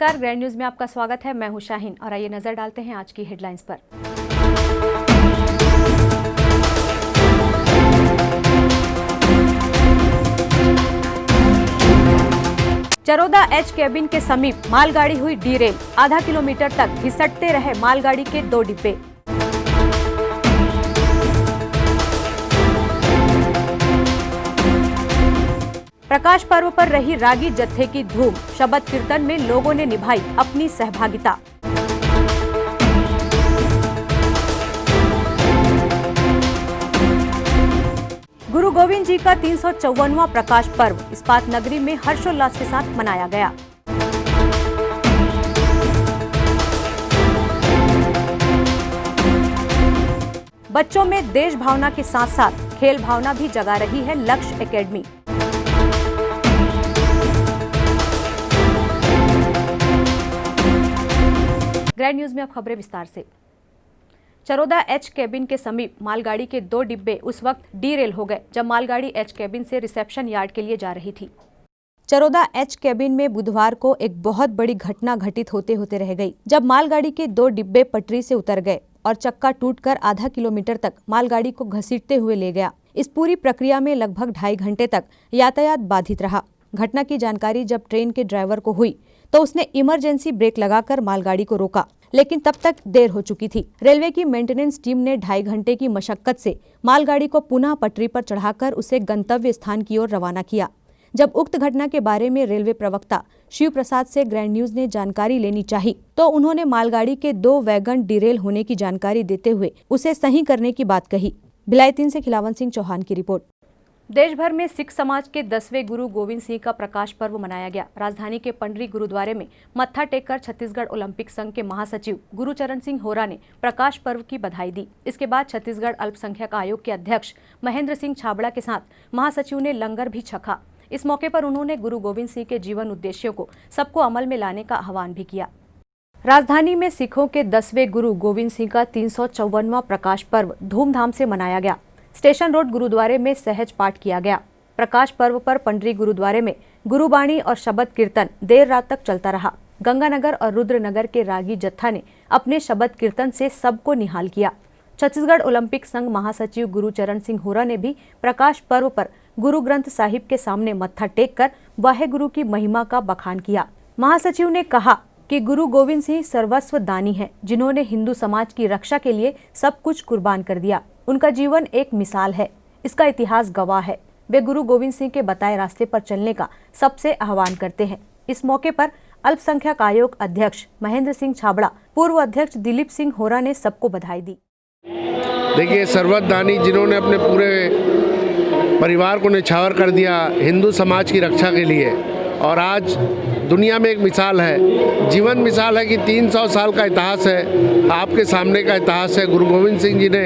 नमस्कार, grand news में आपका स्वागत है। मैं हूं शाहीन और आइए नजर डालते हैं आज की हेडलाइंस पर। चरोदा एच केबिन के समीप मालगाड़ी हुई डीरेल, आधा किलोमीटर तक घिसटते रहे मालगाड़ी के 2 डिब्बे। प्रकाश पर्व पर रही रागी जत्थे की धूम, शबद कीर्तन में लोगों ने निभाई अपनी सहभागिता। गुरु गोविंद जी का 354वां प्रकाश पर्व इस्पात नगरी में हर्षोल्लास के साथ मनाया गया। बच्चों में देश भावना के साथ साथ खेल भावना भी जगा रही है लक्ष्य एकेडमी। ग्रैंड न्यूज में अब खबरें विस्तार से। चरोदा एच केबिन के समीप मालगाड़ी के 2 डिब्बे उस वक्त डीरेल हो गए जब मालगाड़ी एच केबिन से रिसेप्शन यार्ड के लिए जा रही थी। चरोदा एच केबिन में बुधवार को एक बहुत बड़ी घटना घटित होते होते रह गई जब मालगाड़ी के 2 डिब्बे पटरी से उतर गए और चक्का टूटकर आधा किलोमीटर तक मालगाड़ी को घसीटते हुए ले गया। इस पूरी प्रक्रिया में लगभग 2.5 घंटे तक यातायात बाधित रहा। घटना की जानकारी जब ट्रेन के ड्राइवर को हुई तो उसने इमरजेंसी ब्रेक लगाकर मालगाड़ी को रोका, लेकिन तब तक देर हो चुकी थी। रेलवे की मेंटेनेंस टीम ने 2.5 घंटे की मशक्कत से मालगाड़ी को पुनः पटरी पर चढ़ाकर उसे गंतव्य स्थान की ओर रवाना किया। जब उक्त घटना के बारे में रेलवे प्रवक्ता शिव प्रसाद से ग्रैंड न्यूज ने जानकारी लेनी चाही तो उन्होंने मालगाड़ी के 2 वैगन डिरेल होने की जानकारी देते हुए उसे सही करने की बात कही। भिलाई 3 से खिलावन सिंह चौहान की रिपोर्ट। देश भर में सिख समाज के 10वें गुरु गोविंद सिंह का प्रकाश पर्व मनाया गया। राजधानी के पंडरी गुरुद्वारे में मत्था टेककर छत्तीसगढ़ ओलंपिक संघ के महासचिव गुरुचरण सिंह होरा ने प्रकाश पर्व की बधाई दी। इसके बाद छत्तीसगढ़ अल्पसंख्यक आयोग के अध्यक्ष महेंद्र सिंह छाबड़ा के साथ महासचिव ने लंगर भी छका। इस मौके पर उन्होंने गुरु गोविंद सिंह के जीवन उद्देश्यों को सबको अमल में लाने का आह्वान भी किया। राजधानी में सिखों के 10वें गुरु गोविंद सिंह का 354वां प्रकाश पर्व धूमधाम से मनाया गया। स्टेशन रोड गुरुद्वारे में सहज पाठ किया गया। प्रकाश पर्व पर पंडरी गुरुद्वारे में गुरुबाणी और शबद कीर्तन देर रात तक चलता रहा। गंगानगर और रुद्रनगर के रागी जत्था ने अपने शबद कीर्तन से सबको निहाल किया। छत्तीसगढ़ ओलंपिक संघ महासचिव गुरुचरण सिंह होरा ने भी प्रकाश पर्व पर गुरु ग्रंथ साहिब के सामने मत्था टेक कर वाहेगुरु की महिमा का बखान किया। महासचिव ने कहा कि गुरु गोविंद सिंह सर्वस्व दानी हैं, जिन्होंने हिंदू समाज की रक्षा के लिए सब कुछ कुर्बान कर दिया। उनका जीवन एक मिसाल है, इसका इतिहास गवाह है। वे गुरु गोविंद सिंह के बताए रास्ते पर चलने का सबसे आह्वान करते हैं। इस मौके पर अल्पसंख्यक आयोग अध्यक्ष महेंद्र सिंह छाबड़ा, पूर्व अध्यक्ष दिलीप सिंह होरा ने सबको बधाई दी। देखिए, सर्वदानी जिन्होंने अपने पूरे परिवार को निछावर कर दिया हिंदू समाज की रक्षा के लिए, और आज दुनिया में एक मिसाल है, जीवन मिसाल है कि 300 साल का इतिहास है, आपके सामने का इतिहास है। गुरु गोविंद सिंह जी ने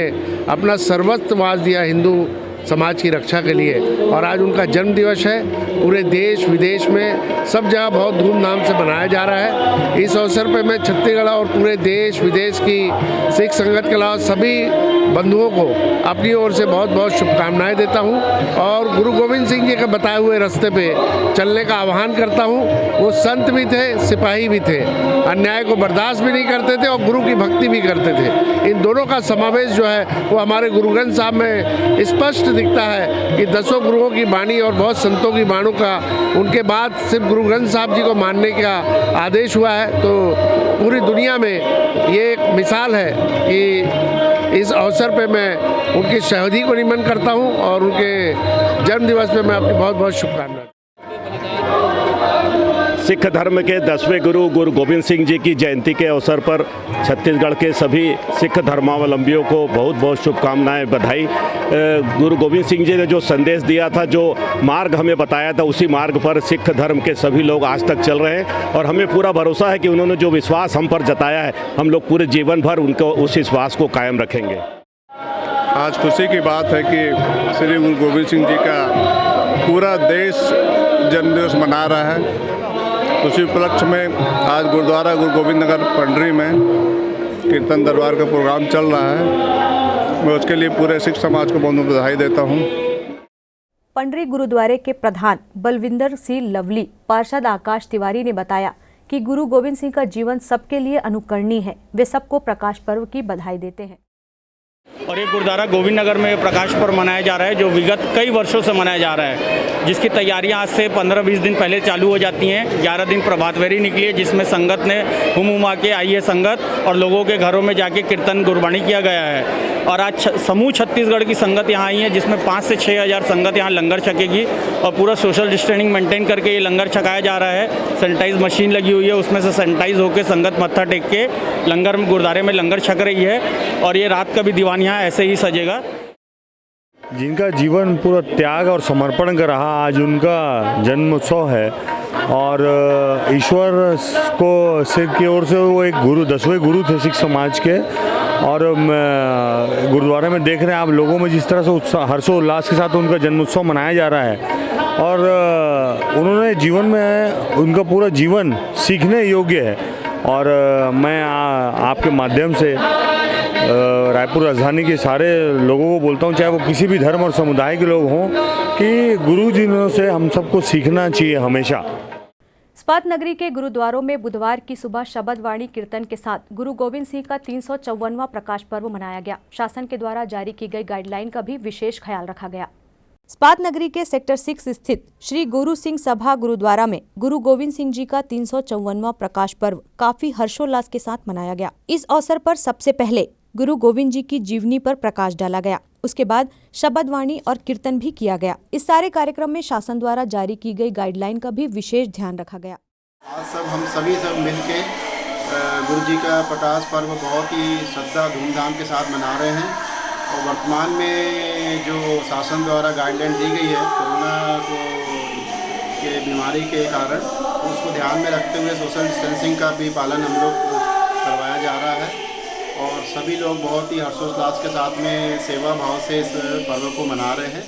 अपना सर्वस्व वार दिया हिंदू समाज की रक्षा के लिए, और आज उनका जन्म दिवस है। पूरे देश विदेश में सब जगह बहुत धूमधाम से मनाया जा रहा है। इस अवसर पर मैं छत्तीसगढ़ और पूरे देश विदेश की सिख संगत के अलावा सभी बंधुओं को अपनी ओर से बहुत बहुत शुभकामनाएं देता हूं, और गुरु गोविंद सिंह जी के बताए हुए रास्ते पे चलने का आह्वान करता हूं। वो संत भी थे, सिपाही भी थे, अन्याय को बर्दाश्त भी नहीं करते थे और गुरु की भक्ति भी करते थे। इन दोनों का समावेश जो है वो हमारे गुरु ग्रंथ साहब में स्पष्ट दिखता है कि 10 गुरुओं की बाणी और बहुत संतों की बाणों का उनके बाद सिर्फ गुरु ग्रंथ साहब जी को मानने का आदेश हुआ है। तो पूरी दुनिया में ये एक मिसाल है कि इस अवसर पे मैं उनकी शहीदी को नमन करता हूं और उनके जन्म दिवस पे मैं अपनी बहुत बहुत शुभकामनाएं। सिख धर्म के 10वें गुरु गुरु गोविंद सिंह जी की जयंती के अवसर पर छत्तीसगढ़ के सभी सिख धर्मावलंबियों को बहुत बहुत शुभकामनाएं, बधाई। गुरु गोविंद सिंह जी ने जो संदेश दिया था, जो मार्ग हमें बताया था, उसी मार्ग पर सिख धर्म के सभी लोग आज तक चल रहे हैं, और हमें पूरा भरोसा है कि उन्होंने जो विश्वास हम पर जताया है, हम लोग पूरे जीवन भर उनको उस विश्वास को कायम रखेंगे। आज खुशी की बात है कि श्री गुरु गोविंद सिंह जी का पूरा देश जन्मदिवस मना रहा है। उसी उपलक्ष्य में आज गुरुद्वारा गुरु गोविंद नगर पंडरी में कीर्तन दरबार का प्रोग्राम चल रहा है। मैं उसके लिए पूरे सिख समाज को बहुत बधाई देता हूँ। पंडरी गुरुद्वारे के प्रधान बलविंदर सिंह लवली, पार्षद आकाश तिवारी ने बताया कि गुरु गोविंद सिंह का जीवन सबके लिए अनुकरणीय है। वे सबको प्रकाश पर्व की बधाई देते हैं। और ये गुरुद्वारा गोविंद नगर में प्रकाश पर्व मनाया जा रहा है, जो विगत कई वर्षों से मनाया जा रहा है, जिसकी तैयारियां आज से 15-20 दिन पहले चालू हो जाती हैं। 11 दिन प्रभात फेरी निकली है, जिसमें संगत ने हुम के आई है संगत, और लोगों के घरों में जाके कीर्तन गुरबाणी किया गया है। और आज समूह छत्तीसगढ़ की संगत यहाँ आई है, जिसमें 5 से 6 हज़ार संगत यहाँ लंगर छकेगी, और पूरा सोशल डिस्टेंसिंग मेंटेन करके ये लंगर छकाया जा रहा है। सैनिटाइज मशीन लगी हुई है, उसमें से सैनिटाइज होकर संगत मत्था टेक के लंगर में गुरुद्वारे में लंगर छक रही है। और ये रात का भी दीवान यहाँ ऐसे ही सजेगा। जिनका जीवन पूरा त्याग और समर्पण का रहा, आज उनका जन्मोत्सव है, और ईश्वर को सिख की ओर से वो एक गुरु 10वें गुरु थे सिख समाज के। और गुरुद्वारे में देख रहे हैं आप लोगों में जिस तरह से उत्साह हर्षोल्लास के साथ उनका जन्मोत्सव मनाया जा रहा है, और उन्होंने जीवन में उनका पूरा जीवन सीखने योग्य है। और मैं आपके माध्यम से रायपुर राजधानी के सारे लोगों को बोलता हूँ, चाहे वो किसी भी धर्म और समुदाय के लोग हों, कि गुरुजियों से हम सबको सीखना चाहिए हमेशा। स्पात नगरी के गुरुद्वारों में बुधवार की सुबह शबद वाणी कीर्तन के साथ गुरु गोविंद सिंह का 354वां प्रकाश पर्व मनाया गया। शासन के द्वारा जारी की गई गाइडलाइन का भी विशेष ख्याल रखा गया। स्पात नगरी के सेक्टर 6 स्थित श्री गुरु सिंह सभा गुरुद्वारा में गुरु गोविंद सिंह जी का 354वां प्रकाश पर्व काफी हर्षोल्लास के साथ मनाया गया। इस अवसर पर सबसे पहले गुरु गोविंद जी की जीवनी पर प्रकाश डाला गया। उसके बाद शबद वाणी और कीर्तन भी किया गया। इस सारे कार्यक्रम में शासन द्वारा जारी की गई गाइडलाइन का भी विशेष ध्यान रखा गया। आज हम सभी मिलके गुरु जी का प्रकाश पर्व बहुत ही श्रद्धा धूमधाम के साथ मना रहे हैं। और वर्तमान में जो शासन द्वारा गाइडलाइन दी गई है कोरोना के बीमारी के कारण, उसको ध्यान में रखते हुए सोशल डिस्टेंसिंग का भी पालन हम लोग करवाया जा रहा है। और सभी लोग बहुत ही हर्षोल्लास के साथ में सेवा भाव से इस पर्व को मना रहे हैं।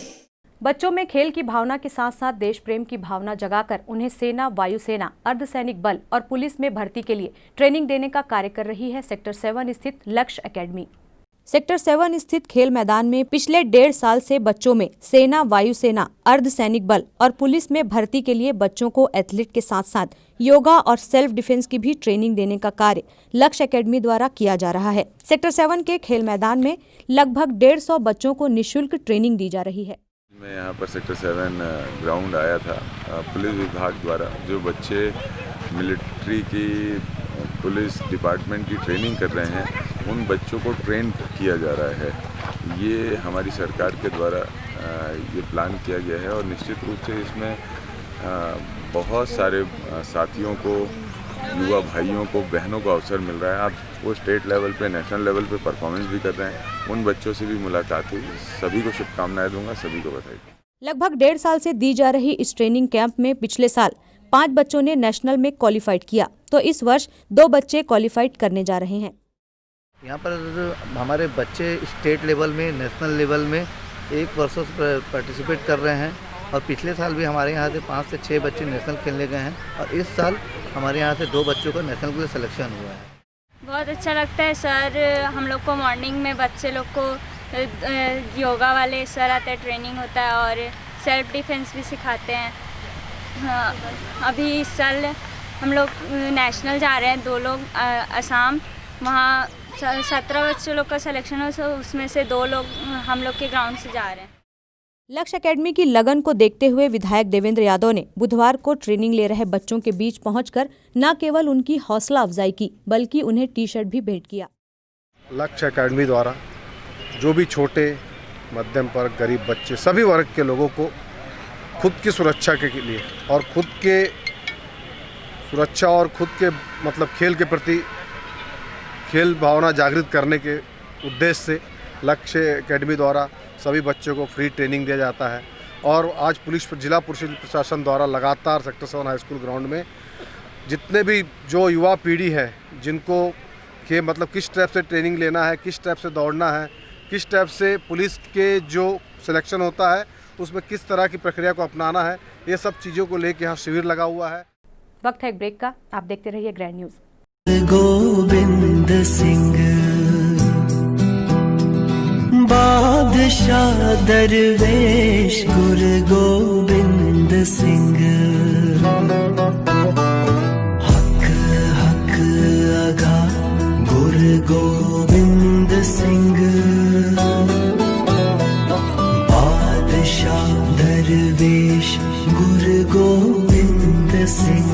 बच्चों में खेल की भावना के साथ साथ देश प्रेम की भावना जगाकर उन्हें सेना, वायुसेना, अर्धसैनिक बल और पुलिस में भर्ती के लिए ट्रेनिंग देने का कार्य कर रही है सेक्टर 7 स्थित लक्ष्य एकेडमी। सेक्टर 7 स्थित खेल मैदान में पिछले 1.5 साल से बच्चों में सेना, वायुसेना, अर्धसैनिक बल और पुलिस में भर्ती के लिए बच्चों को एथलीट के साथ साथ योगा और सेल्फ डिफेंस की भी ट्रेनिंग देने का कार्य लक्ष्य एकेडमी द्वारा किया जा रहा है। सेक्टर 7 के खेल मैदान में लगभग 150 बच्चों को निःशुल्क ट्रेनिंग दी जा रही है। मैं यहाँ पर सेक्टर 7 ग्राउंड आया था। पुलिस विभाग द्वारा जो बच्चे मिलिट्री की पुलिस डिपार्टमेंट की ट्रेनिंग कर रहे हैं, उन बच्चों को ट्रेन किया जा रहा है। ये हमारी सरकार के द्वारा ये प्लान किया गया है, और निश्चित रूप से इसमें बहुत सारे साथियों को, युवा भाइयों को, बहनों को अवसर मिल रहा है। आप वो स्टेट लेवल पे, नेशनल लेवल पे परफॉर्मेंस भी कर रहे हैं। उन बच्चों से भी मुलाकात हुई। सभी को शुभकामनाएं दूंगा, सभी को बधाई। लगभग 1.5 साल से दी जा रही इस ट्रेनिंग कैंप में पिछले साल 5 बच्चों ने नेशनल में क्वालिफाइड किया, तो इस वर्ष 2 बच्चे क्वालिफाइड करने जा रहे हैं। यहाँ पर हमारे बच्चे स्टेट लेवल में, नेशनल लेवल में 1 वर्षों से पार्टिसिपेट कर रहे हैं। और पिछले साल भी हमारे यहाँ से 5 से 6 बच्चे नेशनल खेलने गए हैं, और इस साल हमारे यहाँ से 2 बच्चों का नेशनल के लिए सिलेक्शन हुआ है। बहुत अच्छा लगता है सर। हम लोग को मॉर्निंग में बच्चे लोग को योगा वाले सर आते हैं, ट्रेनिंग होता है, और सेल्फ डिफेंस भी सिखाते हैं। हाँ, अभी इस साल हम लोग नेशनल जा रहे हैं, 2 लोग असम, वहाँ 17 बच्चों लोग का सिलेक्शन हो, तो उसमें से 2 लोग हम लोग के ग्राउंड से जा रहे हैं। लक्ष्य एकेडमी की लगन को देखते हुए विधायक देवेंद्र यादव ने बुधवार को ट्रेनिंग ले रहे बच्चों के बीच पहुंचकर न केवल उनकी हौसला अफजाई की, बल्कि उन्हें टी-शर्ट भी भेंट किया। लक्ष्य एकेडमी द्वारा जो भी छोटे, मध्यम वर्ग, गरीब बच्चे, सभी वर्ग के लोगों को खुद की सुरक्षा के लिए और खुद के सुरक्षा और खुद के मतलब खेल के प्रति खेल भावना जागृत करने के उद्देश्य से लक्ष्य एकेडमी द्वारा सभी बच्चों को फ्री ट्रेनिंग दिया जाता है। और आज जिला पुलिस प्रशासन द्वारा लगातार सेक्टर 7 हाई स्कूल ग्राउंड में जितने भी जो युवा पीढ़ी है, जिनको के मतलब किस टाइप से ट्रेनिंग लेना है, किस टाइप से दौड़ना है, किस टाइप से पुलिस के जो सिलेक्शन होता है उसमें किस तरह की प्रक्रिया को अपनाना है, ये सब चीज़ों को लेकर यहाँ शिविर लगा हुआ है। वक्त है एक ब्रेक का, आप देखते रहिए ग्रैंड न्यूज़। गोविंद सिंह बादशाह दरवेश गुरु गोविंद सिंह हक गोविंद सिंह बादशाह दरवेश गुरु गोविंद सिंह।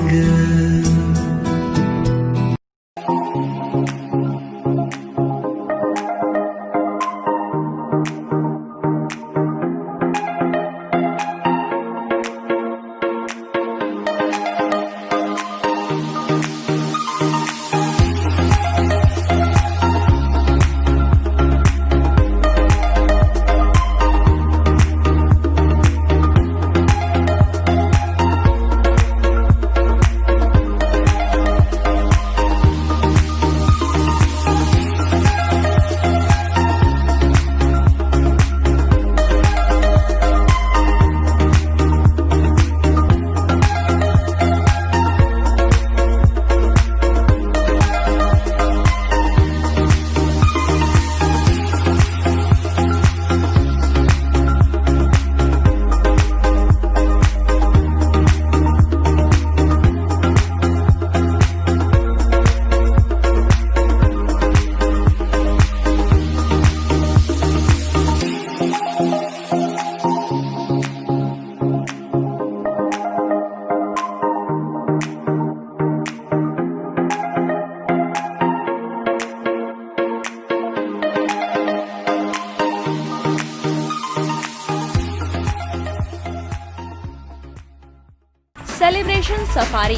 सेलिब्रेशन सफारी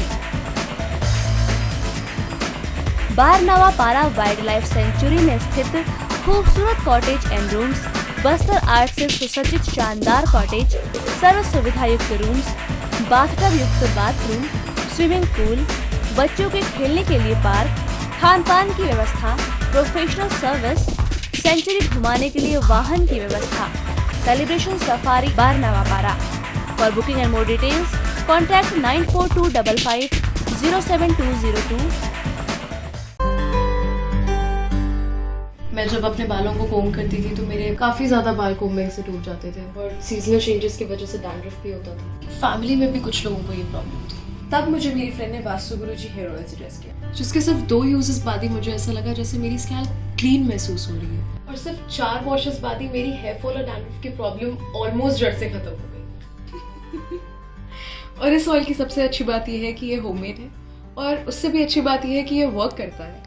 बारनवा पारा वाइल्ड लाइफ सेंचुरी में स्थित खूबसूरत cottage and rooms, Bastar art से सुसज्जित शानदार कॉटेज, सर्व सुविधा युक्त रूम्स, बाथटब युक्त बाथरूम, स्विमिंग पूल, बच्चों के खेलने के लिए पार्क, खान पान की व्यवस्था, प्रोफेशनल सर्विस, सेंचुरी घुमाने के लिए वाहन की व्यवस्था। सेलिब्रेशन सफारी बारनवा पारा। For booking and more details contact 9425507202। मैं जब अपने बालों को कोम करती थी तो मेरे काफ़ी ज़्यादा बाल कोम्बिंग से टूट जाते थे और सीजनल चेंजेस की वजह से डैंड्रफ भी होता था। फैमिली में भी कुछ लोगों को ये प्रॉब्लम थी। तब मुझे मेरी फ्रेंड ने वास्तु गुरुजी हेयर ऑयल सजेस्ट किया, जिसके सिर्फ 2 यूजेस बाद ही मुझे ऐसा लगा जैसे मेरी स्कैल्प क्लीन महसूस हो रही है और सिर्फ 4 वॉशेस बाद ही मेरी हेयर फॉल और डैंड्रफ की प्रॉब्लम ऑलमोस्ट जड़ से खत्म हो गई। और इस ऑयल की सबसे अच्छी बात यह है कि ये होममेड है और उससे भी अच्छी बात यह है कि ये वर्क करता है।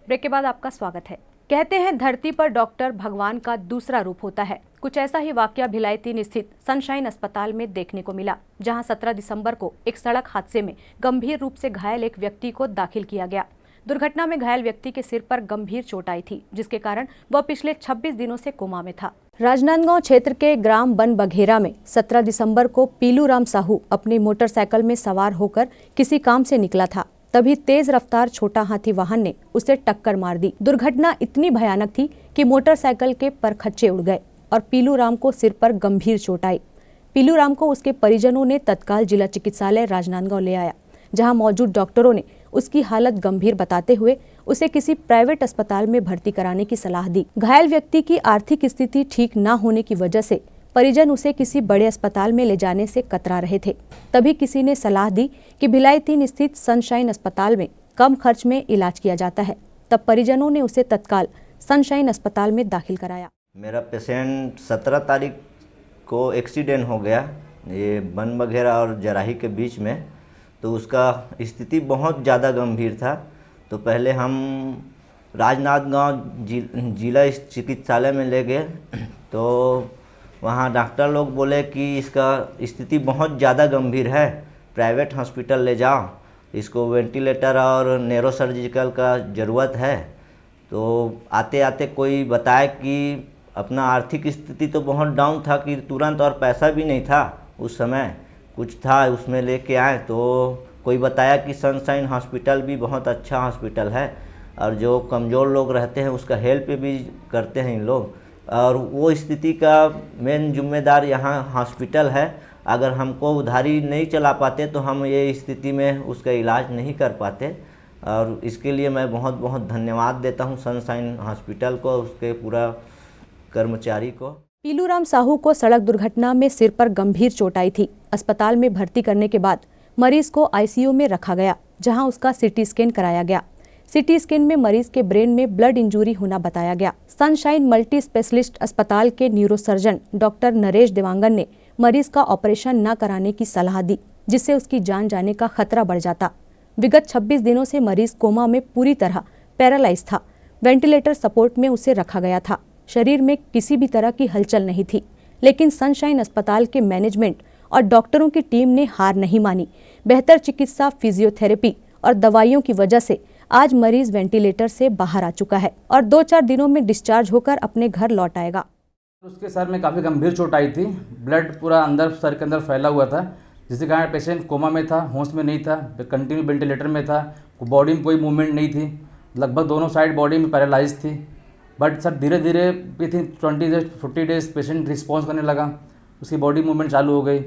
ब्रेक के बाद आपका स्वागत है। कहते हैं धरती पर डॉक्टर भगवान का दूसरा रूप होता है। कुछ ऐसा ही वाकया भिलाई 3 स्थित सनशाइन अस्पताल में देखने को मिला, जहां 17 दिसंबर को एक सड़क हादसे में गंभीर रूप से घायल एक व्यक्ति को दाखिल किया गया। दुर्घटना में घायल व्यक्ति के सिर पर गंभीर चोट आई थी, जिसके कारण वह पिछले 26 दिनों से कोमा में था। राजनांदगांव क्षेत्र के ग्राम बन बघेरा में 17 दिसंबर को पीलूराम साहू अपनी मोटरसाइकिल में सवार होकर किसी काम से निकला था। तभी तेज रफ्तार छोटा हाथी वाहन ने उसे टक्कर मार दी। दुर्घटना इतनी भयानक थी कि मोटरसाइकिल के परखच्चे उड़ गए और पीलूराम को सिर पर गंभीर चोट आई। पीलूराम को उसके परिजनों ने तत्काल जिला चिकित्सालय राजनांदगांव ले आया, जहां मौजूद डॉक्टरों ने उसकी हालत गंभीर बताते हुए उसे किसी प्राइवेट अस्पताल में भर्ती कराने की सलाह दी। घायल व्यक्ति की आर्थिक स्थिति ठीक न होने की वजह से परिजन उसे किसी बड़े अस्पताल में ले जाने से कतरा रहे थे। तभी किसी ने सलाह दी कि भिलाई 3 स्थित सनशाइन अस्पताल में कम खर्च में इलाज किया जाता है। तब परिजनों ने उसे तत्काल सनशाइन अस्पताल में दाखिल कराया। मेरा पेशेंट 17 तारीख को एक्सीडेंट हो गया, ये बन बघेरा और जराही के बीच में। तो उसका स्थिति बहुत ज़्यादा गंभीर था। तो पहले हम राजनांदगांव जिला चिकित्सालय में ले गए, तो वहाँ डॉक्टर लोग बोले कि इसका स्थिति बहुत ज़्यादा गंभीर है, प्राइवेट हॉस्पिटल ले जाओ, इसको वेंटिलेटर और न्यूरो सर्जिकल का ज़रूरत है। तो आते आते कोई बताया कि अपना आर्थिक स्थिति तो बहुत डाउन था कि तुरंत, और पैसा भी नहीं था उस समय, कुछ था उसमें लेके आए। तो कोई बताया कि सनशाइन हॉस्पिटल भी बहुत अच्छा हॉस्पिटल है और जो कमज़ोर लोग रहते हैं उसका हेल्प भी करते हैं इन लोग, और वो स्थिति का मेन जिम्मेदार यहाँ हॉस्पिटल है। अगर हमको उधारी नहीं चला पाते तो हम ये स्थिति में उसका इलाज नहीं कर पाते, और इसके लिए मैं बहुत बहुत धन्यवाद देता हूँ सनशाइन हॉस्पिटल को, उसके पूरा कर्मचारी को। पीलूराम साहू को सड़क दुर्घटना में सिर पर गंभीर चोट आई थी। अस्पताल में भर्ती करने के बाद मरीज को आईसीयू में रखा गया, जहां उसका सीटी स्कैन कराया गया। सीटी स्कैन में मरीज के ब्रेन में ब्लड इंजरी होना बताया गया। सनशाइन मल्टी स्पेशलिस्ट अस्पताल के न्यूरोसर्जन डॉक्टर नरेश देवांगन ने मरीज का ऑपरेशन न कराने की सलाह दी, जिससे उसकी जान जाने का खतरा बढ़ जाता। विगत 26 दिनों से मरीज कोमा में पूरी तरह पैरालाइज था। वेंटिलेटर सपोर्ट में उसे रखा गया था। शरीर में किसी भी तरह की हलचल नहीं थी, लेकिन सनशाइन अस्पताल के मैनेजमेंट और डॉक्टरों की टीम ने हार नहीं मानी। बेहतर चिकित्सा, फिजियोथेरेपी और दवाइयों की वजह से आज मरीज वेंटिलेटर से बाहर आ चुका है और 2-4 दिनों में डिस्चार्ज होकर अपने घर लौट आएगा। उसके सर में काफ़ी गंभीर चोट आई थी। ब्लड पूरा अंदर सर के अंदर फैला हुआ था, जिसके कारण पेशेंट कोमा में था, होश में नहीं था, कंटिन्यू वेंटिलेटर में था। बॉडी में कोई मूवमेंट नहीं थी, लगभग दोनों साइड बॉडी में पैरालाइज थी। बट सर धीरे धीरे विथिन 20 डेज पेशेंट रिस्पॉन्स करने लगा, उसकी बॉडी मूवमेंट चालू हो गई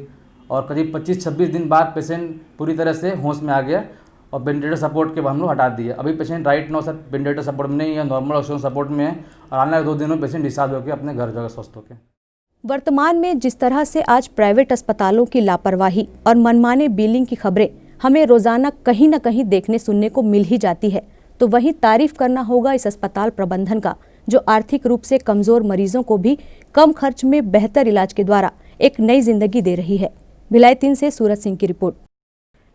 और करीब 25-26 दिन बाद पेशेंट पूरी तरह से होश में आ गया और वेंटिलेटर सपोर्ट के हम लोग हटा दिए। अभी patient right now sir ventilator support में नहीं है, नॉर्मल ऑक्सीजन सपोर्ट में है और आने वाले 2 दिनों में पेशेंट डिस्चार्ज होकर अपने घर जाकर स्वस्थ होकर। वर्तमान में जिस तरह से आज प्राइवेट अस्पतालों की लापरवाही और मनमाने बिलिंग की खबरें हमें रोजाना कहीं न कहीं देखने सुनने को मिल ही जाती है, तो वहीं तारीफ करना होगा इस अस्पताल प्रबंधन का, जो आर्थिक रूप से कमजोर मरीजों को भी कम खर्च में बेहतर इलाज के द्वारा एक नई जिंदगी दे रही है। भिलाई 3 से सूरज सिंह की रिपोर्ट।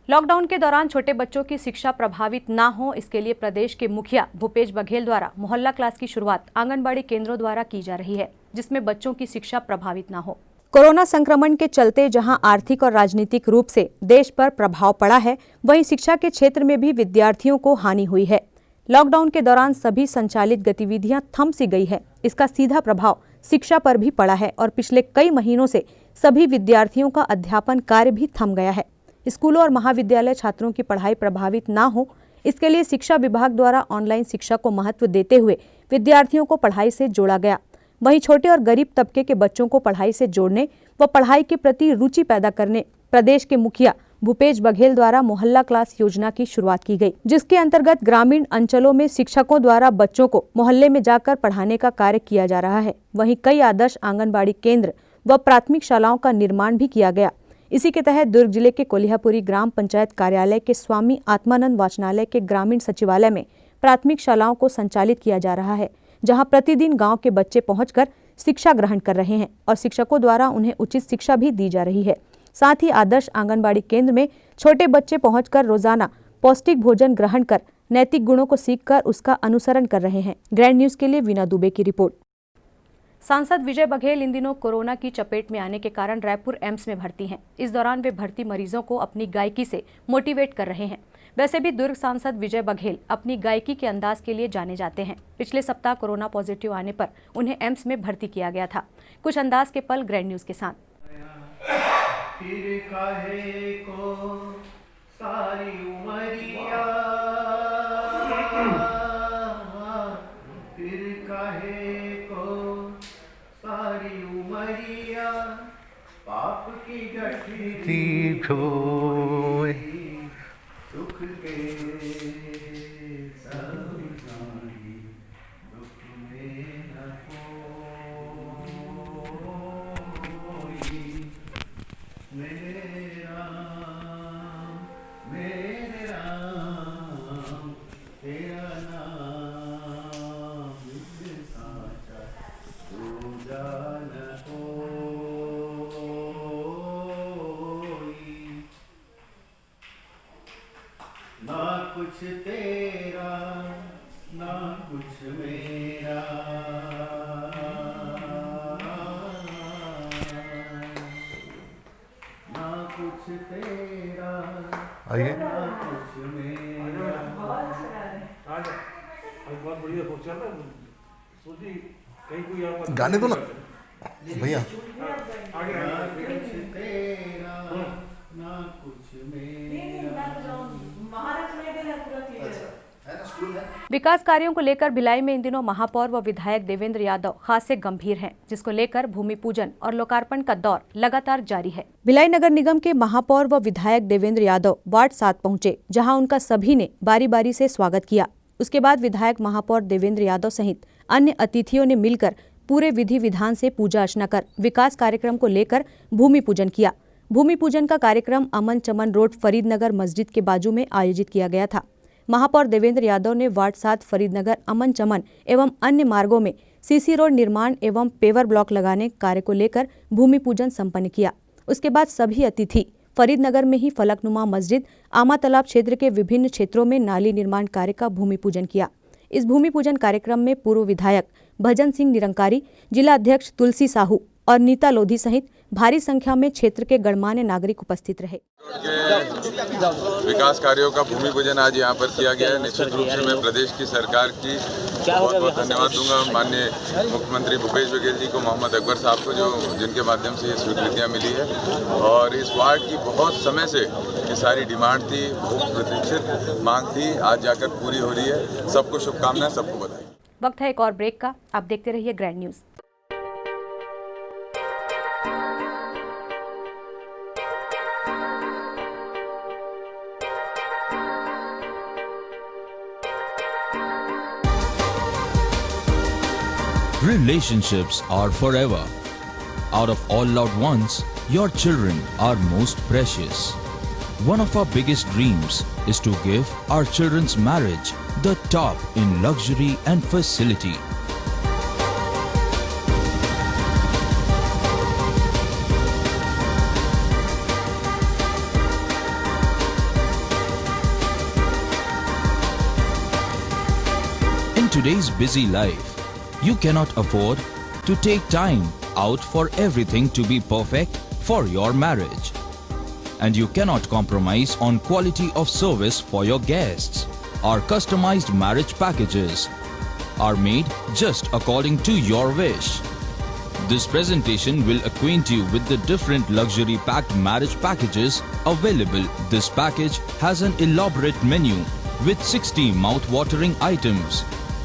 लॉकडाउन के दौरान छोटे बच्चों की शिक्षा प्रभावित ना हो, इसके लिए प्रदेश के मुखिया भूपेश बघेल द्वारा मोहल्ला क्लास की शुरुआत आंगनबाड़ी केंद्रों द्वारा की जा रही है, जिसमें बच्चों की शिक्षा प्रभावित ना हो। कोरोना संक्रमण के चलते जहां आर्थिक और राजनीतिक रूप से देश पर प्रभाव पड़ा है, वहीं शिक्षा के क्षेत्र में भी विद्यार्थियों को हानि हुई है। लॉकडाउन के दौरान सभी संचालित गतिविधियां थम सी गई है। इसका सीधा प्रभाव शिक्षा पर भी पड़ा है और पिछले कई महीनों से सभी विद्यार्थियों का अध्यापन कार्य भी थम गया है। स्कूलों और महाविद्यालय छात्रों की पढ़ाई प्रभावित ना हो, इसके लिए शिक्षा विभाग द्वारा ऑनलाइन शिक्षा को महत्व देते हुए विद्यार्थियों को पढ़ाई से जोड़ा गया। वहीं छोटे और गरीब तबके के बच्चों को पढ़ाई से जोड़ने व पढ़ाई के प्रति रुचि पैदा करने प्रदेश के मुखिया भूपेश बघेल द्वारा मोहल्ला क्लास योजना की शुरुआत की गई, जिसके अंतर्गत ग्रामीण अंचलों में शिक्षकों द्वारा बच्चों को मोहल्ले में जाकर पढ़ाने का कार्य किया जा रहा है। वहीं कई आदर्श आंगनबाड़ी केंद्र व प्राथमिक शालाओं का निर्माण भी किया गया। इसी के तहत दुर्ग जिले के कोल्हापुरी ग्राम पंचायत कार्यालय के स्वामी आत्मानंद वाचनालय के ग्रामीण सचिवालय में प्राथमिक शालाओं को संचालित किया जा रहा है, जहां प्रतिदिन गांव के बच्चे पहुंचकर शिक्षा ग्रहण कर रहे हैं और शिक्षकों द्वारा उन्हें उचित शिक्षा भी दी जा रही है। साथ ही आदर्श आंगनबाड़ी केंद्र में छोटे बच्चे पहुंचकर रोजाना पौष्टिक भोजन ग्रहण कर नैतिक गुणों को सीखकर उसका अनुसरण कर रहे हैं। ग्रैंड न्यूज के लिए वीना दुबे की रिपोर्ट। सांसद विजय बघेल इन दिनों कोरोना की चपेट में आने के कारण रायपुर एम्स में भर्ती हैं। इस दौरान वे भर्ती मरीजों को अपनी गायकी से मोटिवेट कर रहे हैं। वैसे भी दुर्ग सांसद विजय बघेल अपनी गायकी के अंदाज के लिए जाने जाते हैं। पिछले सप्ताह कोरोना पॉजिटिव आने पर उन्हें एम्स में भर्ती किया गया था। कुछ अंदाज के पल ग्रैंड न्यूज के साथ। फिर काहे को सारी उमरिया, फिर काहे को सारी उमरिया, पाप की गठरी ढोए, सुख के सब जानी, दुख में न कोई। मेरे राम तेरा नाम साचा तू जान कोई। ना कुछ तेरा ना कुछ मेरा, ना कुछ तेरा आइए ना कुछ मेरा। बहुत बढ़िया सोचा ना, सोची कहीं कोई गाने दो ना भैया। ना कुछ तेरा ना कुछ मेरा। विकास कार्यों को लेकर भिलाई में इन दिनों महापौर व विधायक देवेंद्र यादव खासे गंभीर हैं, जिसको लेकर भूमि पूजन और लोकार्पण का दौर लगातार जारी है। भिलाई नगर निगम के महापौर व विधायक देवेंद्र यादव वार्ड 7 पहुंचे, जहां उनका सभी ने बारी बारी से स्वागत किया। उसके बाद विधायक महापौर देवेंद्र यादव सहित अन्य अतिथियों ने मिलकर पूरे विधि विधान से पूजा अर्चना कर विकास कार्यक्रम को लेकर भूमि पूजन किया। भूमि पूजन का कार्यक्रम अमन चमन रोड फरीदनगर मस्जिद के बाजू में आयोजित किया गया था। महापौर देवेंद्र यादव ने वार्ड 7 फरीदनगर अमन चमन एवं अन्य मार्गों में सीसी रोड निर्माण एवं पेवर ब्लॉक लगाने कार्य को लेकर भूमि पूजन संपन्न किया। उसके बाद सभी अतिथि फरीदनगर में ही फलकनुमा मस्जिद, आमा तालाब क्षेत्र के विभिन्न क्षेत्रों में नाली निर्माण कार्य का भूमि पूजन किया। इस भूमि पूजन कार्यक्रम में पूर्व विधायक भजन सिंह निरंकारी, जिला अध्यक्ष तुलसी साहू और नीता लोधी सहित भारी संख्या में क्षेत्र के गणमान्य नागरिक उपस्थित रहे। विकास कार्यों का भूमि पूजन आज यहाँ पर किया गया है। निश्चित रूप से मैं प्रदेश की सरकार की बहुत बहुत धन्यवाद दूंगा, माननीय मुख्यमंत्री भूपेश बघेल जी को, मोहम्मद अकबर साहब को, जिनके माध्यम से ये स्वीकृतियाँ मिली है। और इस वार्ड की बहुत समय से ये सारी डिमांड थी, बहुत प्रतीक्षित मांग थी, आज जाकर पूरी हो रही है। सबको शुभकामनाएं, सबको बधाई। वक्त है एक और ब्रेक का, आप देखते रहिए grand news. Relationships are forever. Out of all loved ones, your children are most precious. One of our biggest dreams is to give our children's marriage the top in luxury and facility. In today's busy life, you cannot afford to take time out for everything to be perfect for your marriage. And you cannot compromise on quality of service for your guests. Our customized marriage packages are made just according to your wish. This presentation will acquaint you with the different luxury packed marriage packages available. This package has an elaborate menu with 60 mouth-watering items.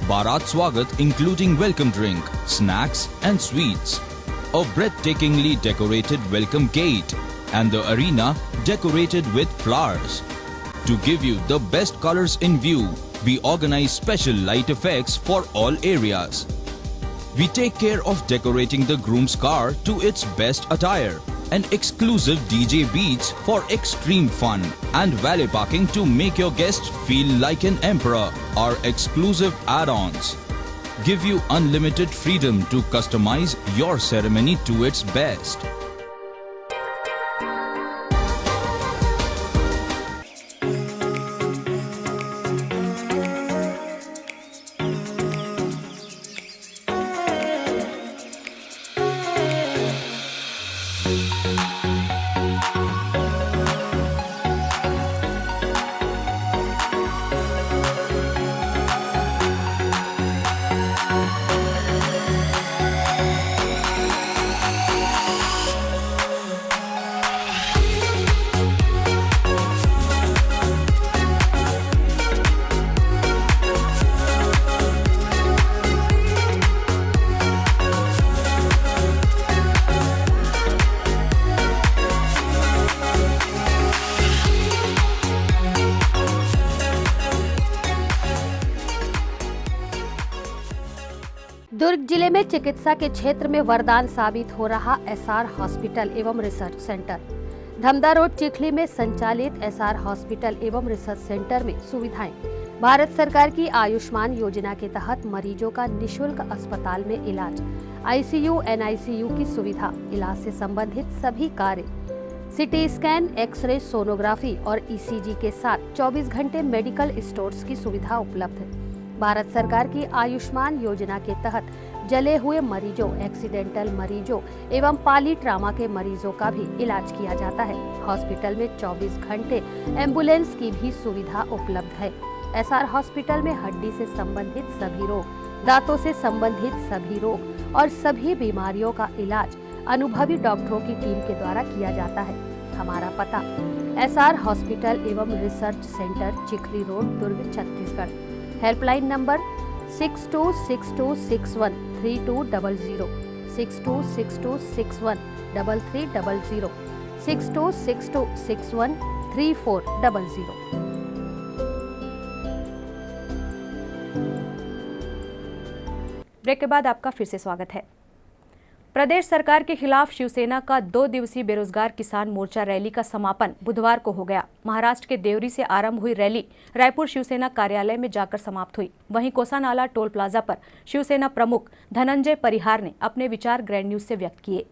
Bharat Swagat including welcome drink, snacks and sweets, a breathtakingly decorated welcome gate and the arena decorated with flowers. To give you the best colors in view, we organize special light effects for all areas. We take care of decorating the groom's car to its best attire and exclusive DJ beats for extreme fun and valet parking to make your guests feel like an emperor. Our exclusive add-ons give you unlimited freedom to customize your ceremony to its best. दुर्ग जिले में चिकित्सा के क्षेत्र में वरदान साबित हो रहा एसआर हॉस्पिटल एवं research centre. Dhamda road Chikhli में संचालित एसआर हॉस्पिटल एवं रिसर्च सेंटर में सुविधाएं भारत सरकार की आयुष्मान योजना के तहत मरीजों का निशुल्क अस्पताल में इलाज, आईसीयू एनआईसीयू की सुविधा, इलाज से संबंधित सभी कार्य, सिटी स्कैन, एक्सरे, सोनोग्राफी और ईसीजी के साथ 24 घंटे मेडिकल स्टोर्स की सुविधा उपलब्ध है। भारत सरकार की आयुष्मान योजना के तहत जले हुए मरीजों, एक्सीडेंटल मरीजों एवं पाली ट्रामा के मरीजों का भी इलाज किया जाता है। हॉस्पिटल में 24 घंटे एम्बुलेंस की भी सुविधा उपलब्ध है। एसआर हॉस्पिटल में हड्डी से संबंधित सभी रोग, दांतों से संबंधित सभी रोग और सभी बीमारियों का इलाज अनुभवी डॉक्टरों की टीम के द्वारा किया जाता है। हमारा पता एसआर हॉस्पिटल एवं research centre, Chikhli road, Durg, Chhattisgarh. Helpline number 6262613200, 6262613300, 6262613400। Break के बाद आपका फिर से स्वागत है। प्रदेश सरकार के खिलाफ शिवसेना का 2 दिवसीय बेरोजगार किसान मोर्चा रैली का समापन बुधवार को हो गया। महाराष्ट्र के देवरी से आरंभ हुई रैली रायपुर शिवसेना कार्यालय में जाकर समाप्त हुई। वहीं कोसानाला टोल प्लाजा पर शिवसेना प्रमुख धनंजय परिहार ने अपने विचार ग्रैंड न्यूज से व्यक्त किए।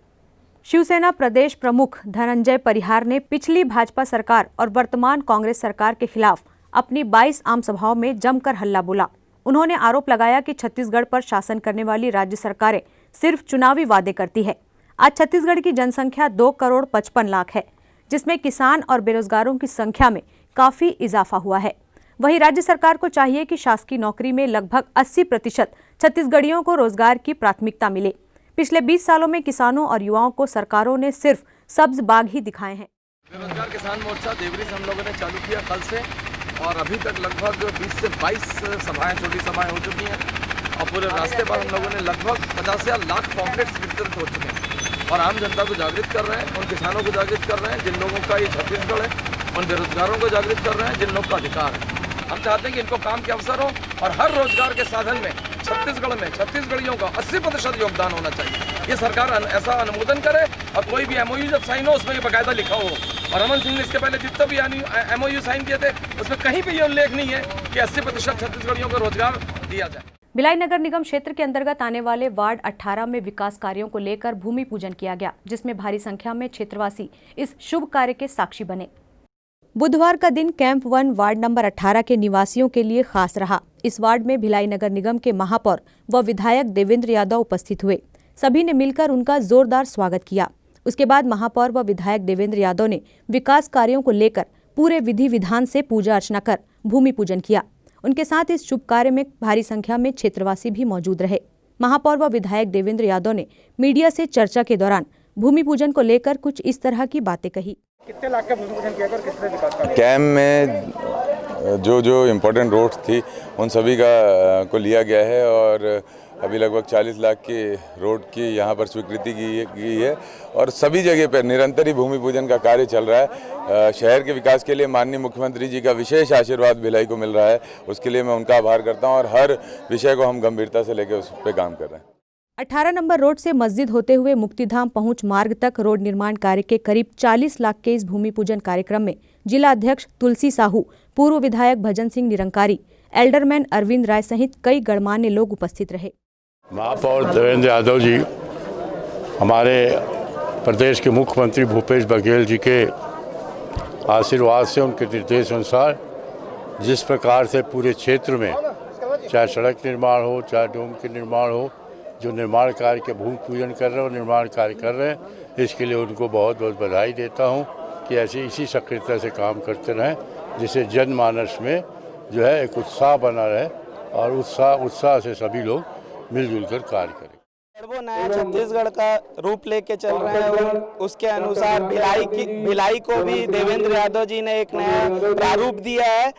शिवसेना प्रदेश प्रमुख धनंजय परिहार ने पिछली भाजपा सरकार और वर्तमान कांग्रेस सरकार के खिलाफ अपनी 22 आम सभाओं में जमकर हल्ला बोला। उन्होंने आरोप लगाया कि छत्तीसगढ़ पर शासन करने वाली राज्य सरकारें सिर्फ चुनावी वादे करती है। आज छत्तीसगढ़ की जनसंख्या 2,55,00,000 है, जिसमें किसान और बेरोजगारों की संख्या में काफी इजाफा हुआ है। वहीं राज्य सरकार को चाहिए कि शासकीय नौकरी में लगभग 80% छत्तीसगढ़ियों को रोजगार की प्राथमिकता मिले। पिछले 20 सालों में किसानों और युवाओं को सरकारों ने सिर्फ सब्ज बाग ही दिखाए हैं। बेरोजगार किसान मोर्चा देवरी से हम लोगों ने चालू किया कल से, और अभी तक लगभग 20 से 22 सभाएं, छोटी सभाएं हो चुकी हैं, और पूरे रास्ते पर हम लोगों ने लगभग 50 या लाख पॉम्पलेट्स वितरित हो चुके हैं और आम जनता को जागृत कर रहे हैं, उन किसानों को जागृत कर रहे हैं जिन लोगों का ये छत्तीसगढ़ है, उन बेरोजगारों को जागृत कर रहे हैं जिन लोगों का अधिकार है। हम चाहते हैं कि इनको काम के अवसर हो और हर रोजगार के साधन में छत्तीसगढ़ में छत्तीसगढ़ियों का 80% योगदान होना चाहिए। ये सरकार ऐसा अनुमोदन करे और कोई भी MOU जब साइन हो उसमें ये बाकायदा लिखा हो। और रमन सिंह ने इसके पहले जितने भी MOU साइन किए थे उसमें कहीं भी ये उल्लेख नहीं है कि 80% छत्तीसगढ़ियों को रोजगार दिया जाए। भिलाई नगर निगम क्षेत्र के अंतर्गत आने वाले वार्ड 18 में विकास कार्यों को लेकर भूमि पूजन किया गया, जिसमें भारी संख्या में क्षेत्रवासी इस शुभ कार्य के साक्षी बने। बुधवार का दिन कैंप 1 वार्ड नंबर 18 के निवासियों के लिए खास रहा। इस वार्ड में भिलाई नगर निगम के महापौर व विधायक देवेंद्र यादव उपस्थित हुए। सभी ने मिलकर उनका जोरदार स्वागत किया। उसके बाद महापौर व विधायक देवेंद्र यादव ने विकास कार्यों को लेकर पूरे विधि विधान से पूजा अर्चना कर भूमि पूजन किया। उनके साथ इस शुभ कार्य में भारी संख्या में क्षेत्रवासी भी मौजूद रहे। महापौर व विधायक देवेंद्र यादव ने मीडिया से चर्चा के दौरान भूमि पूजन को लेकर कुछ इस तरह की बातें कही। कितने लाख का भूमि पूजन किया और कितने विकास का? कैंप में जो इम्पोर्टेंट रोड्स थी उन सभी को लिया गया है और अभी लगभग 40 लाख की रोड की यहाँ पर स्वीकृति की गई है और सभी जगह पर निरंतर ही भूमि पूजन का कार्य चल रहा है। शहर के विकास के लिए माननीय मुख्यमंत्री जी का विशेष आशीर्वाद भिलाई को मिल रहा है, उसके लिए मैं उनका आभार करता हूँ और हर विषय को हम गंभीरता से लेकर उस पर काम कर रहे हैं। 18 नंबर रोड से मस्जिद होते हुए मुक्तिधाम पहुंच मार्ग तक रोड निर्माण कार्य के करीब 40 लाख के इस भूमि पूजन कार्यक्रम में जिला अध्यक्ष तुलसी साहू, पूर्व विधायक भजन सिंह निरंकारी, एल्डरमैन अरविंद राय सहित कई गणमान्य लोग उपस्थित रहे। महापौर देवेंद्र यादव जी, हमारे प्रदेश के मुख्यमंत्री भूपेश बघेल जी के आशीर्वाद से, उनके निर्देश अनुसार जिस प्रकार से पूरे क्षेत्र में चाहे सड़क निर्माण हो, चाहे डोम के निर्माण हो, जो निर्माण कार्य के भूमि पूजन कर रहे हैं और निर्माण कार्य कर रहे हैं, इसके लिए उनको बहुत बहुत बधाई देता हूं कि ऐसे इसी सक्रियता से काम करते रहें, जिससे जनमानस में जो है एक उत्साह बना रहे और उत्साह से सभी लोग मिलजुल कर कार्य करें। वो नया छत्तीसगढ़ का रूप लेके चल रहे हैं और उसके अनुसार भिलाई को भी देवेंद्र यादव जी ने एक नया प्रारूप दिया है।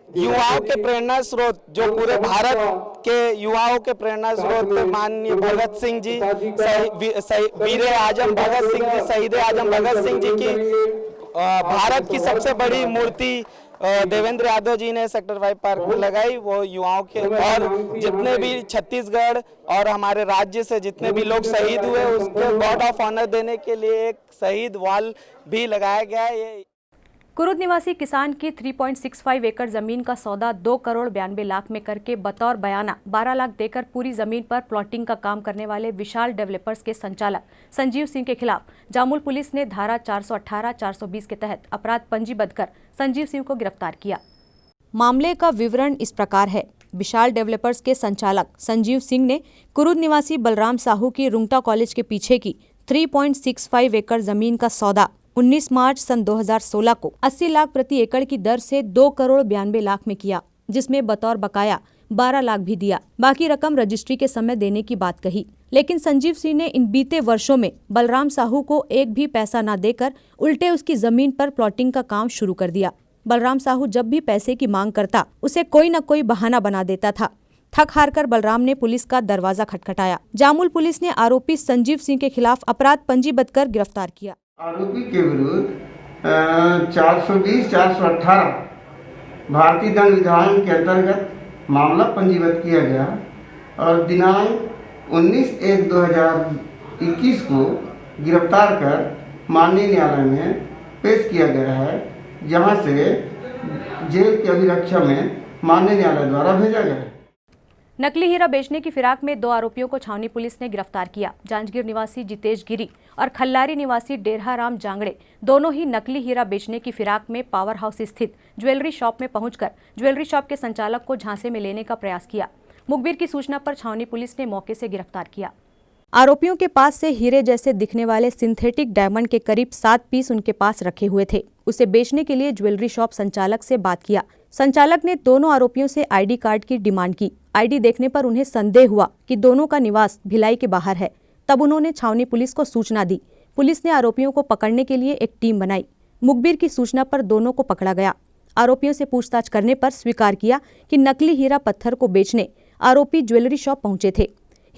युवाओं के प्रेरणा स्रोत, जो पूरे भारत के युवाओं के प्रेरणा स्रोत माननीय भगत सिंह जी, वीर आजम भगत सिंह जी, शहीद आजम भगत सिंह जी की भारत की सबसे बड़ी मूर्ति देवेंद्र यादव जी ने सेक्टर 5 पार्क में लगाई। वो युवाओं के और जितने भी छत्तीसगढ़ और हमारे राज्य से जितने भी लोग शहीद हुए उसको गार्ड ऑफ ऑनर देने के लिए एक शहीद वॉल भी लगाया गया है। कुरुद निवासी किसान की 3.65 एकड़ जमीन का सौदा 2,92,00,000 में करके बतौर बयाना 12 लाख देकर पूरी जमीन पर प्लॉटिंग का काम करने वाले विशाल डेवलपर्स के संचालक संजीव सिंह के खिलाफ जामुल पुलिस ने धारा 418-420 के तहत अपराध पंजीबद्ध कर संजीव सिंह को गिरफ्तार किया। मामले का विवरण इस प्रकार है। विशाल डेवलपर्स के संचालक संजीव सिंह ने कुरुद निवासी बलराम साहू की रुंगटा कॉलेज के पीछे की 3.65 एकड़ जमीन का सौदा 19 मार्च सन 2016 को 80 लाख प्रति एकड़ की दर से 2,92,00,000 में किया, जिसमें बतौर बकाया 12 लाख भी दिया। बाकी रकम रजिस्ट्री के समय देने की बात कही, लेकिन संजीव सिंह ने इन बीते वर्षों में बलराम साहू को एक भी पैसा न देकर उल्टे उसकी जमीन पर प्लॉटिंग का काम शुरू कर दिया। बलराम साहू जब भी पैसे की मांग करता उसे कोई न कोई बहाना बना देता था। थक हार कर बलराम ने पुलिस का दरवाजा खटखटाया। जामुल पुलिस ने आरोपी संजीव सिंह के खिलाफ अपराध पंजीबद्ध कर गिरफ्तार किया। आरोपी के विरुद्ध 420-418 भारतीय दंड विधान के अंतर्गत मामला पंजीबद्ध किया गया और दिनांक 19/1/2021 को गिरफ्तार कर माननीय न्यायालय में पेश किया गया है, जहां से जेल की अभिरक्षा में माननीय न्यायालय द्वारा भेजा गया है। नकली हीरा बेचने की फिराक में 2 आरोपियों को छावनी पुलिस ने गिरफ्तार किया। जांजगीर निवासी जितेश गिरी और खल्लारी निवासी डेरहा राम जांगड़े दोनों ही नकली हीरा बेचने की फिराक में पावर हाउस स्थित ज्वेलरी शॉप में पहुंचकर ज्वेलरी शॉप के संचालक को झांसे में लेने का प्रयास किया। मुखबिर की सूचना पर छावनी पुलिस ने मौके से गिरफ्तार किया। आरोपियों के पास से हीरे जैसे दिखने वाले सिंथेटिक डायमंड के करीब 7 पीस उनके पास रखे हुए थे। उसे बेचने के लिए ज्वेलरी शॉप संचालक से बात किया। संचालक ने दोनों आरोपियों से आईडी कार्ड की डिमांड की। आईडी देखने पर उन्हें संदेह हुआ कि दोनों का निवास भिलाई के बाहर है। तब उन्होंने छावनी पुलिस को सूचना दी। पुलिस ने आरोपियों को पकड़ने के लिए एक टीम बनाई। मुखबिर की सूचना पर दोनों को पकड़ा गया। आरोपियों से पूछताछ करने पर स्वीकार किया कि नकली हीरा पत्थर को बेचने आरोपी ज्वेलरी शॉप पहुंचे थे।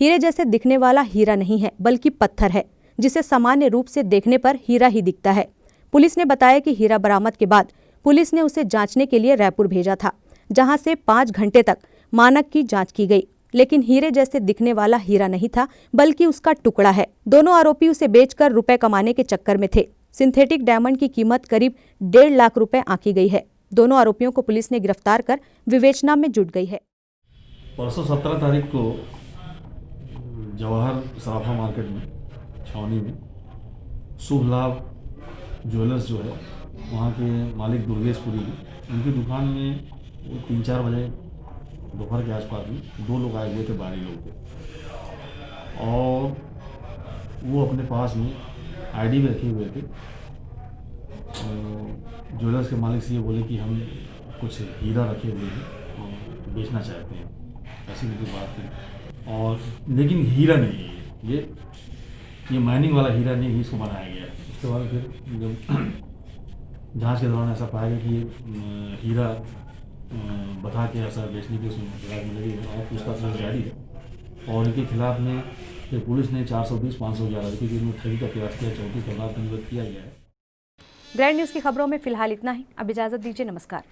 हीरे जैसे दिखने वाला हीरा नहीं है बल्कि पत्थर है, जिसे सामान्य रूप से देखने पर हीरा ही दिखता है। पुलिस ने बताया कि हीरा बरामद के बाद पुलिस ने उसे जांचने के लिए रायपुर भेजा था, जहां से 5 घंटे तक मानक की जांच की गई, लेकिन हीरे जैसे दिखने वाला हीरा नहीं था बल्कि उसका टुकड़ा है। दोनों आरोपी उसे बेचकर रुपए कमाने के चक्कर में थे। सिंथेटिक डायमंड की कीमत करीब 1.5 लाख रुपए आंकी गई है। दोनों आरोपियों को पुलिस ने गिरफ्तार कर विवेचना में जुट गई है। परसों 17 तारीख को जवाहर सराफा मार्केट में छावनी में शुभ लाभ ज्वेलर्स जो है वहाँ के मालिक दुर्गेशपुरी, उनकी दुकान में 3-4 बजे दोपहर के आसपास में 2 लोग आए हुए थे, बाहरी लोग थे, और वो अपने पास में आईडी भी रखे हुए थे। ज्वेलर्स के मालिक से ये बोले कि हम कुछ हीरा रखे हुए हैं और बेचना चाहते हैं, ऐसी उनकी बात है। और लेकिन हीरा नहीं है ये माइनिंग वाला हीरा नहीं है, इसको बनाया गया है। उसके बाद फिर जब जांच के दौरान ऐसा पाया गया कि ये हीरा बता के ऐसा बेचने की उसमें फिराक में लगी और पूछताछ जारी है। और इनके खिलाफ में फिर पुलिस ने 420-511 रुपये की ठगी का प्रयास किया, 34 का अपराध पंजीबद्ध किया गया है। ग्रैंड न्यूज़ की खबरों में फिलहाल इतना ही। अब इजाजत दीजिए, नमस्कार।